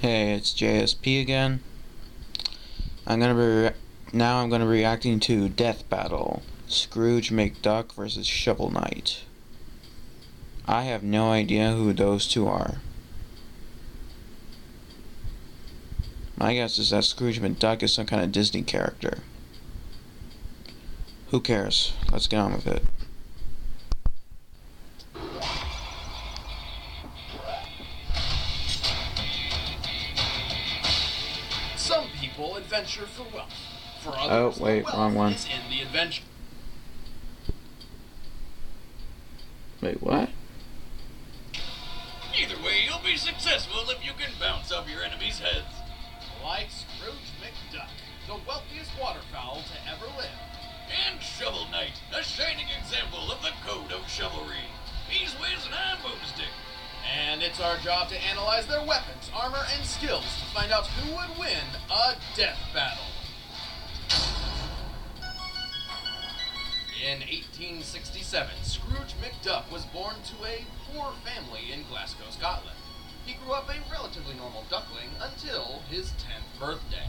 Hey, it's JSP again. I'm gonna be now. I'm gonna be reacting to Death Battle: Scrooge McDuck versus Shovel Knight. I have no idea who those two are. My guess is that Scrooge McDuck is some kind of Disney character. Who cares? Let's get on with it. Some people adventure for wealth. For Oh, others, wait, the wealth wrong one. is in the adventure. Wait, what? Either way, you'll be successful if you can bounce off your enemies' heads. Like Scrooge McDuck, the wealthiest waterfowl to ever live. And Shovel Knight, a shining example of the code of chivalry. He's whiz and I'm boomstick. And it's our job to analyze their weapons, armor, and skills to find out who would win a death battle. In 1867, Scrooge McDuck was born to a poor family in Glasgow, Scotland. He grew up a relatively normal duckling until his 10th birthday.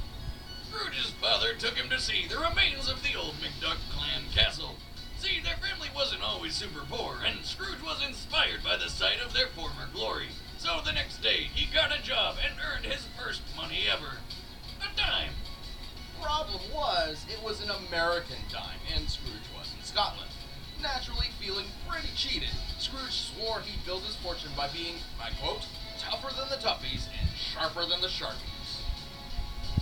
Scrooge's father took him to see the remains of the old McDuck clan castle. See, their family wasn't always super poor, and Scrooge was inspired by the sight of their former glory. So the next day, he got a job and earned his first money ever. A dime. Problem was, it was an American dime, and Scrooge was in Scotland. Naturally feeling pretty cheated, Scrooge swore he'd build his fortune by being, I quote, tougher than the toughies and sharper than the sharpies.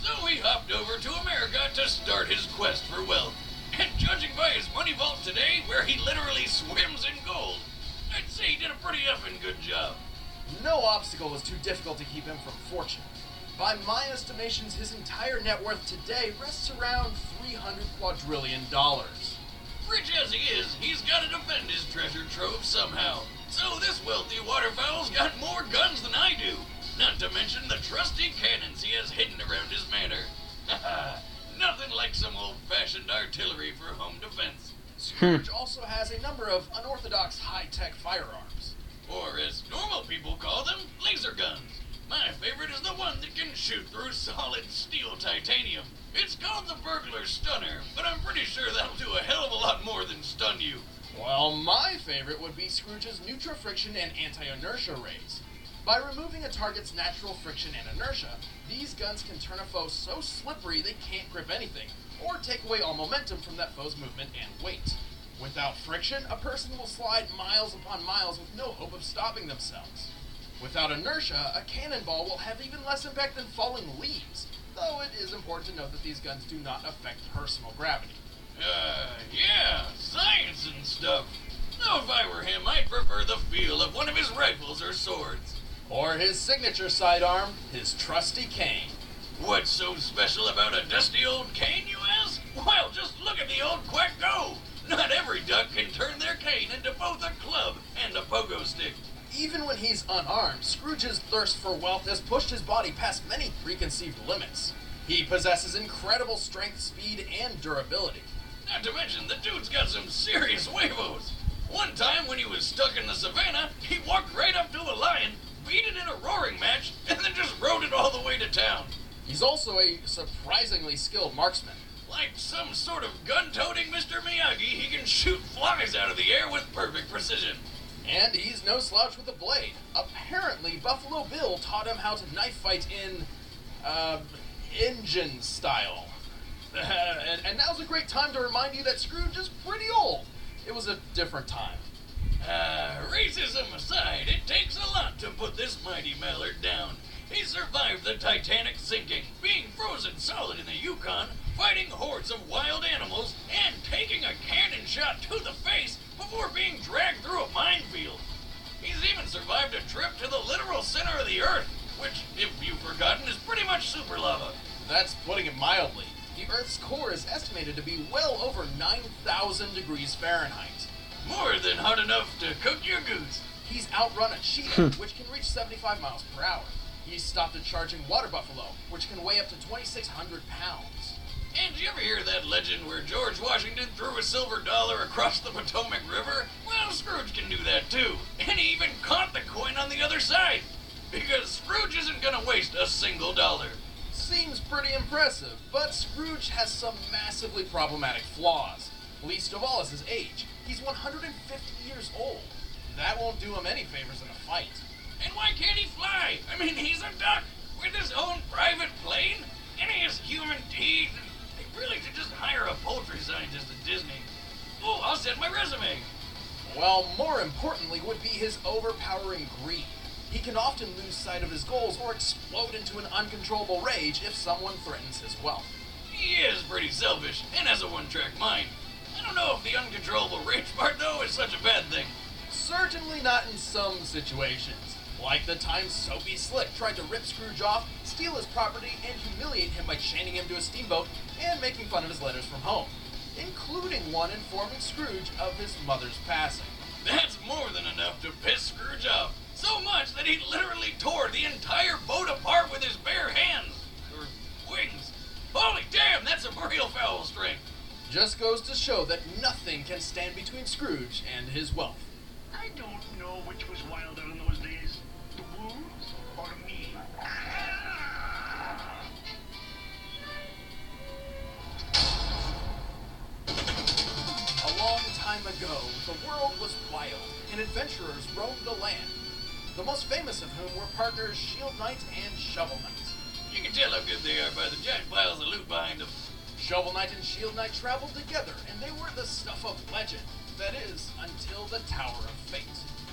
So he hopped over to America to start his quest for wealth. And judging by his money vault today, where he literally swims in gold, I'd say he did a pretty effing good job. No obstacle was too difficult to keep him from fortune. By my estimations, his entire net worth today rests around $300 quadrillion. Rich as he is, he's got to defend his treasure trove somehow. So this wealthy waterfowl's got more guns than I do. Not to mention the trusty cannons he has hidden around his manor. Haha, nothing like some old-fashioned artillery for home defense. Scrooge also has a number of unorthodox high-tech firearms. Or as normal people call them, laser guns. My favorite is the one that can shoot through solid steel titanium. It's called the Burglar Stunner, but I'm pretty sure that'll do a hell of a lot more than stun you. Well, my favorite would be Scrooge's Nutra-Friction and Anti-Inertia Rays. By removing a target's natural friction and inertia, these guns can turn a foe so slippery they can't grip anything, or take away all momentum from that foe's movement and weight. Without friction, a person will slide miles upon miles with no hope of stopping themselves. Without inertia, a cannonball will have even less impact than falling leaves, though it is important to note that these guns do not affect personal gravity. Yeah, science and stuff. Though if I were him, I'd prefer the feel of one of his rifles or swords. Or his signature sidearm, his trusty cane. What's so special about a dusty old cane, you ask? Well, just look at the old quack go! Not every duck can turn their cane into both a club and a pogo stick. Even when he's unarmed, Scrooge's thirst for wealth has pushed his body past many preconceived limits. He possesses incredible strength, speed, and durability. Not to mention, the dude's got some serious huevos. One time when he was stuck in the savannah, he walked right up to a lion, beat it in a roaring match, and then just rode it all the way to town. He's also a surprisingly skilled marksman. Like some sort of gun-toting Mr. Miyagi, he can shoot flies out of the air with perfect precision. And he's no slouch with a blade. Apparently, Buffalo Bill taught him how to knife fight in, Injun style. And now's a great time to remind you that Scrooge is pretty old. It was a different time. Racism aside, it takes a lot to put this mighty mallard down. He survived the Titanic sinking, being frozen solid in the Yukon, fighting hordes of wild animals, and taking a cannon shot to the face before being dragged through a minefield. He's even survived a trip to the literal center of the Earth, which, if you've forgotten, is pretty much super lava. That's putting it mildly. The Earth's core is estimated to be well over 9,000 degrees Fahrenheit. More than hot enough to cook your goose. He's outrun a cheetah, which can reach 75 miles per hour. He's stopped a charging water buffalo, which can weigh up to 2,600 pounds. And did you ever hear that legend where George Washington threw a silver dollar across the Potomac River? Well, Scrooge can do that too. And he even caught the coin on the other side. Because Scrooge isn't gonna waste a single single dollar. Seems pretty impressive, but Scrooge has some massively problematic flaws. Least of all is his age. He's 150 years old. That won't do him any favors in a fight. And why can't he fly? I mean, he's a duck with his own private plane, and he has human teeth. And they really should just hire a poultry scientist at Disney. Oh, I'll send my resume. Well, more importantly would be his overpowering greed. He can often lose sight of his goals or explode into an uncontrollable rage if someone threatens his wealth. He is pretty selfish and has a one-track mind. I don't know if the uncontrollable rage part, though, is such a bad thing. Certainly not in some situations. Like the time Soapy Slick tried to rip Scrooge off, steal his property, and humiliate him by chaining him to a steamboat and making fun of his letters from home, including one informing Scrooge of his mother's passing. That's more than enough to piss Scrooge off. So much that he literally tore the entire boat apart with his bare hands. Or wings. Holy damn, that's some real foul strength. Just goes to show that nothing can stand between Scrooge and his wealth. I don't know which was wilder in those days, the wolves or me. A long time ago, the world was wild, and adventurers roamed the land. The most famous of whom were partners Shield Knight and Shovel Knight. You can tell how good they are by the giant piles of loot behind them. Shovel Knight and Shield Knight traveled together, and they were the stuff of legend. That is, until the Tower of Fate.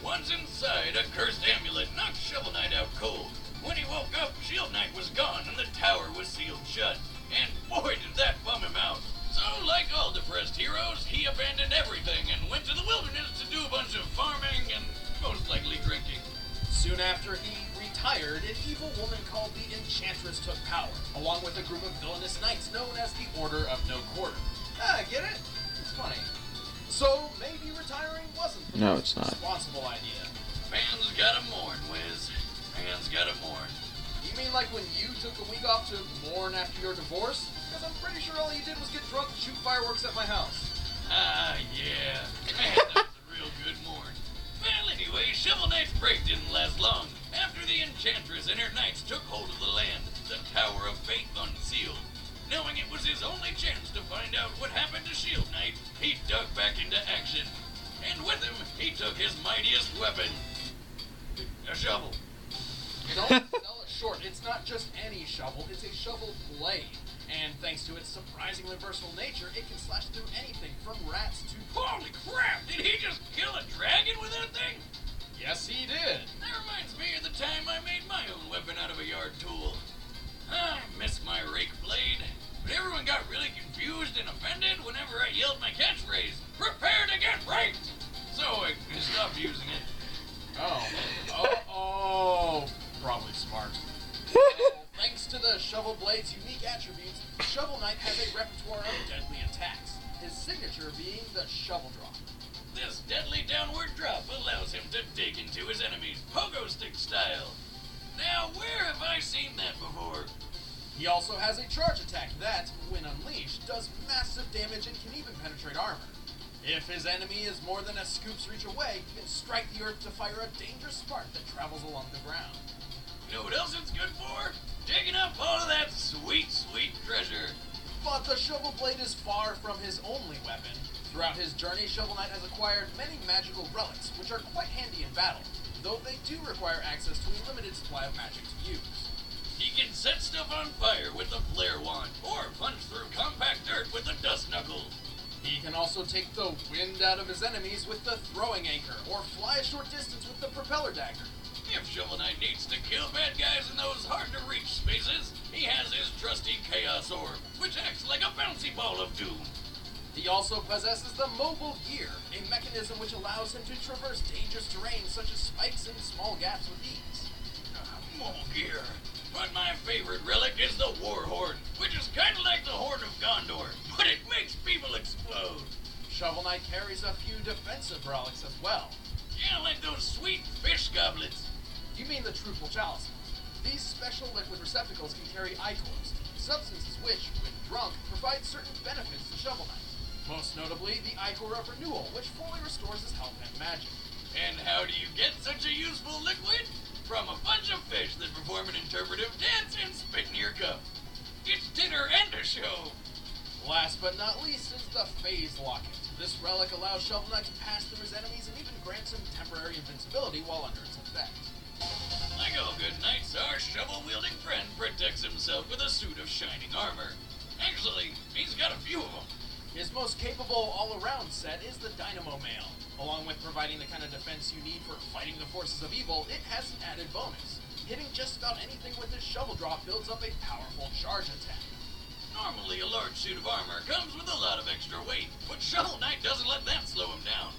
Once inside, a cursed amulet knocked Shovel Knight out cold. When he woke up, Shield Knight was gone and the tower was sealed shut. And boy, did that bum him out. So, like all depressed heroes, he abandoned everything and went to the wilderness to do a bunch of farming and most likely drinking. Soon after he retired, an evil woman called the Enchantress took power, along with a group of villainous knights known as the Order of No Quarter. Get it? It's funny. So, maybe retiring wasn't the most responsible idea. Fans gotta mourn, Wiz. Fans gotta mourn. You mean like when you took a week off to mourn after your divorce? Because I'm pretty sure all you did was get drunk and shoot fireworks at my house. Ah, yeah. Man, that was a real good mourn. Well, anyway, Shovel Knight's break didn't last long. After the Enchantress and her knights took hold of the land, the Tower of Fate unsealed. Knowing it was his only chance to find out what happened to Shield Knight, he dug back into action. And with him, he took his mightiest weapon. A shovel. Don't sell it short. It's not just any shovel, it's a shovel blade. And thanks to its surprisingly versatile nature, it can slash through anything from rats to... Holy crap! Did he just kill a dragon with that thing? Yes, he did. That reminds me of the time I made my own weapon out of a yard tool. I miss my rake blade, but everyone got really confused and offended whenever I yelled my catchphrase, "Prepare to get raped!" So I stopped using it. Probably smart. Thanks to the Shovel Blade's unique attributes, Shovel Knight has a repertoire of deadly attacks, his signature being the Shovel Drop. This deadly downward drop allows him to dig into his enemies, pogo stick style. Now, where have I seen that before? He also has a charge attack that, when unleashed, does massive damage and can even penetrate armor. If his enemy is more than a scoop's reach away, he can strike the earth to fire a dangerous spark that travels along the ground. You know what else it's good for? Digging up all of that sweet, sweet treasure. But the Shovel Blade is far from his only weapon. Throughout his journey, Shovel Knight has acquired many magical relics, which are quite handy in battle, though they do require access to a limited supply of magic to use. He can set stuff on fire with the flare wand, or punch through compact dirt with the dust knuckle. He can also take the wind out of his enemies with the throwing anchor, or fly a short distance with the propeller dagger. If Shovel Knight needs to kill bad guys in those hard-to-reach spaces, he has his trusty Chaos Orb, which acts like a bouncy ball of doom. He also possesses the Mobile Gear, a mechanism which allows him to traverse dangerous terrain such as spikes and small gaps with ease. Mobile Gear. But my favorite relic is the War Horn, which is kind of like the Horn of Gondor, but it makes people explode. Shovel Knight carries a few defensive relics as well. Yeah, like those sweet fish goblets. You mean the Truthful Chalices. These special liquid receptacles can carry ichors, substances which, when drunk, provide certain benefits to Shovel Knight. Most notably, the Ichor of Renewal, which fully restores his health and magic. And how do you get such a useful liquid? from a bunch of fish that perform an interpretive dance and spit in your cup. It's dinner and a show. Last but not least is the Phase Locket. This relic allows Shovel Knight to pass through his enemies and even grants him temporary invincibility while under its effect. Like all good knights, our shovel-wielding friend protects himself with a suit of shining armor. Actually, he's got a few of them. His most capable all-around set is the Dynamo Mail. Along with providing the kind of defense you need for fighting the forces of evil, it has an added bonus. Hitting just about anything with his shovel drop builds up a powerful charge attack. Normally, a large suit of armor comes with a lot of extra weight, but Shovel Knight doesn't let that slow him down.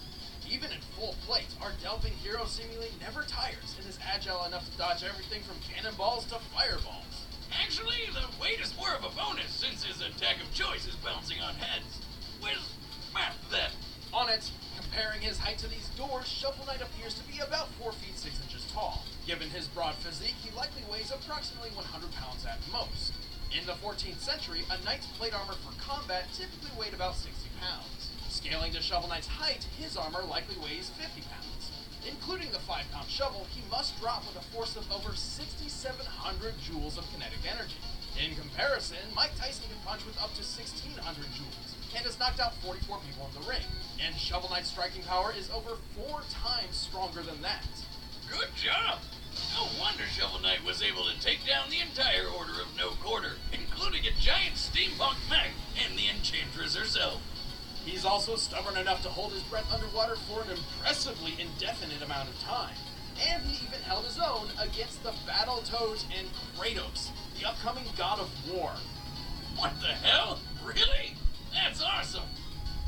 Even in full plate, our delving hero seemingly never tires and is agile enough to dodge everything from cannonballs to fireballs. Actually, the weight is more of a bonus since his attack of choice is bouncing on heads. Where's math then? On it, comparing his height to these doors, Shovel Knight appears to be about 4 feet 6 inches tall. Given his broad physique, he likely weighs approximately 100 pounds at most. In the 14th century, a knight's plate armor for combat typically weighed about 60 pounds. Scaling to Shovel Knight's height, his armor likely weighs 50 pounds. Including the 5-pound shovel, he must drop with a force of over 6,700 joules of kinetic energy. In comparison, Mike Tyson can punch with up to 1,600 joules, and has knocked out 44 people in the ring. And Shovel Knight's striking power is over 4 times stronger than that. Good job! No wonder Shovel Knight was able to take down the entire Order of No Quarter, including a giant steampunk mech and the Enchantress herself. He's also stubborn enough to hold his breath underwater for an impressively indefinite amount of time. And he even held his own against the Battletoads and Kratos, the upcoming god of war. What the hell? Really? That's awesome!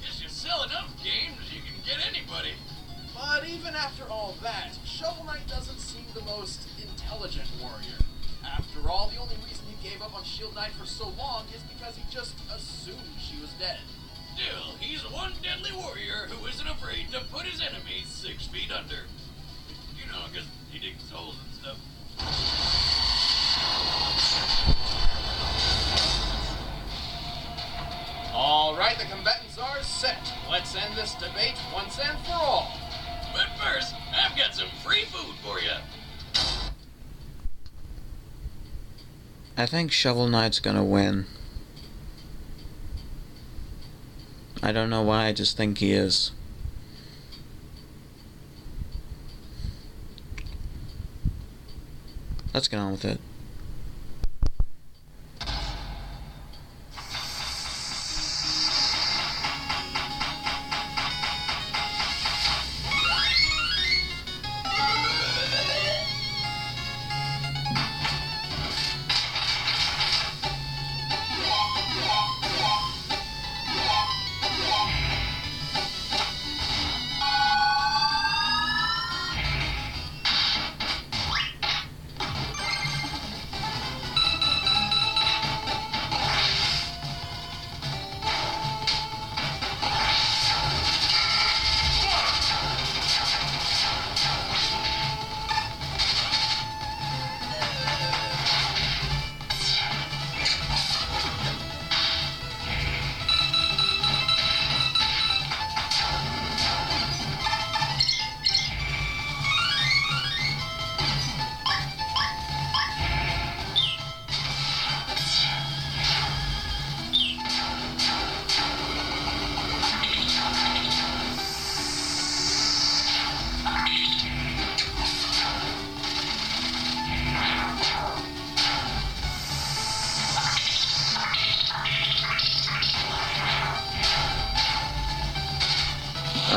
Guess you sell enough games, you can get anybody. But even after all that, Shovel Knight doesn't seem the most intelligent warrior. After all, the only reason he gave up on Shield Knight for so long is because he just assumed she was dead. Still, he's one deadly warrior who isn't afraid to put his enemies 6 feet under. You know, because he digs holes and stuff. Alright, the combatants are set. Let's end this debate once and for all. But first, I've got some free food for you. I think Shovel Knight's gonna win. I don't know why, I just think he is. Let's get on with it.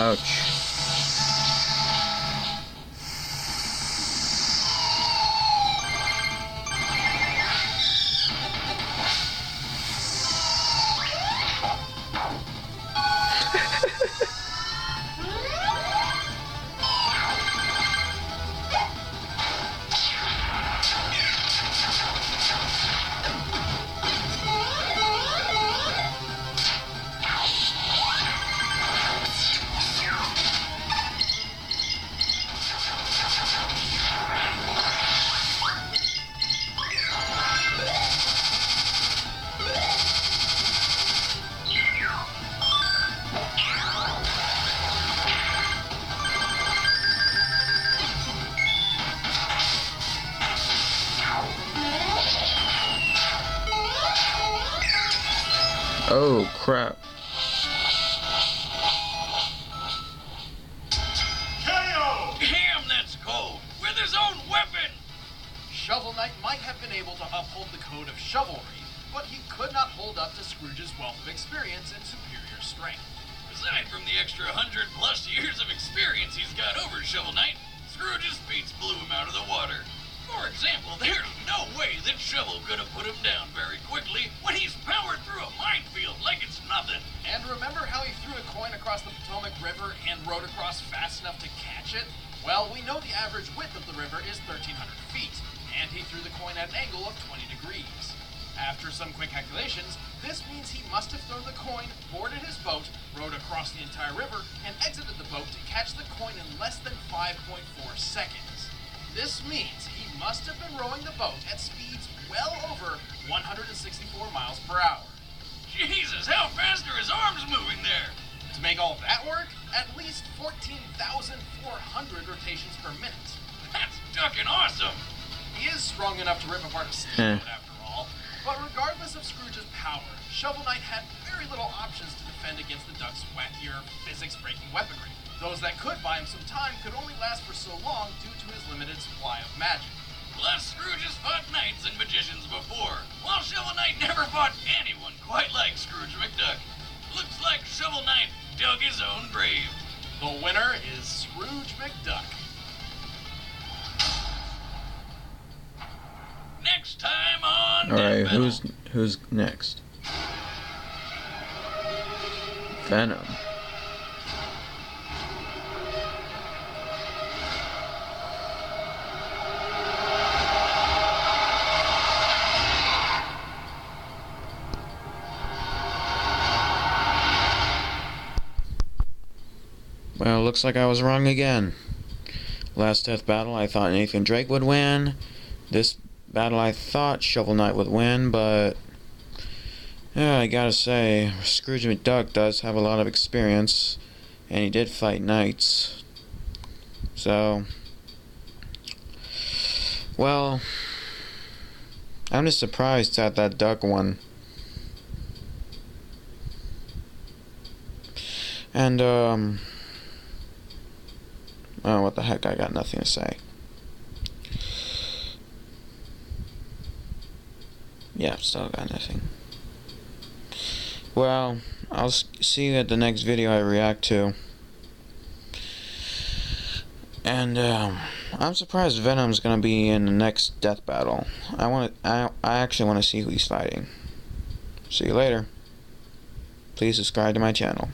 Ouch. Oh, crap. KO! Damn, that's cold! With his own weapon! Shovel Knight might have been able to uphold the code of chivalry, but he could not hold up to Scrooge's wealth of experience and superior strength. Aside from the extra 100+ years of experience he's got over Shovel Knight, Scrooge's speech blew him out of the water. For example, there's no way that Shovel could have put him down very quickly when he's powered through a minefield like it's nothing. And remember how he threw a coin across the Potomac River and rode across fast enough to catch it? Well, we know the average width of the river is 1,300 feet, and he threw the coin at an angle of 20 degrees. After some quick calculations, this means he must have thrown the coin, boarded his boat, rowed across the entire river, and exited the boat to catch the coin in less than 5.4 seconds. This means he must have been rowing the boat at speeds well over 164 miles per hour. Jesus, how fast are his arms moving there? To make all that work, at least 14,400 rotations per minute. That's ducking awesome! He is strong enough to rip apart a steamboat after all. But regardless of Scrooge's power, Shovel Knight had very little options to defend against the Duck's wackier, physics-breaking weaponry. Those that could buy him some time could only last for so long due to his limited supply of magic. Plus, Scrooge has fought knights and magicians before, while Shovel Knight never fought anyone quite like Scrooge McDuck. Looks like Shovel Knight dug his own grave. The winner is Scrooge McDuck. Next time on Alright, Death Metal. who's next? Venom. Well, looks like I was wrong again. Last death battle, I thought Nathan Drake would win. This battle, I thought Shovel Knight would win, but yeah, I gotta say, Scrooge McDuck does have a lot of experience, and he did fight knights. So, well, I'm just surprised that that duck won. And, oh, what the heck, I got nothing to say. Yeah, still got nothing. Well, I'll see you at the next video I react to. And, I'm surprised Venom's gonna be in the next death battle. I actually want to see who he's fighting. See you later. Please subscribe to my channel.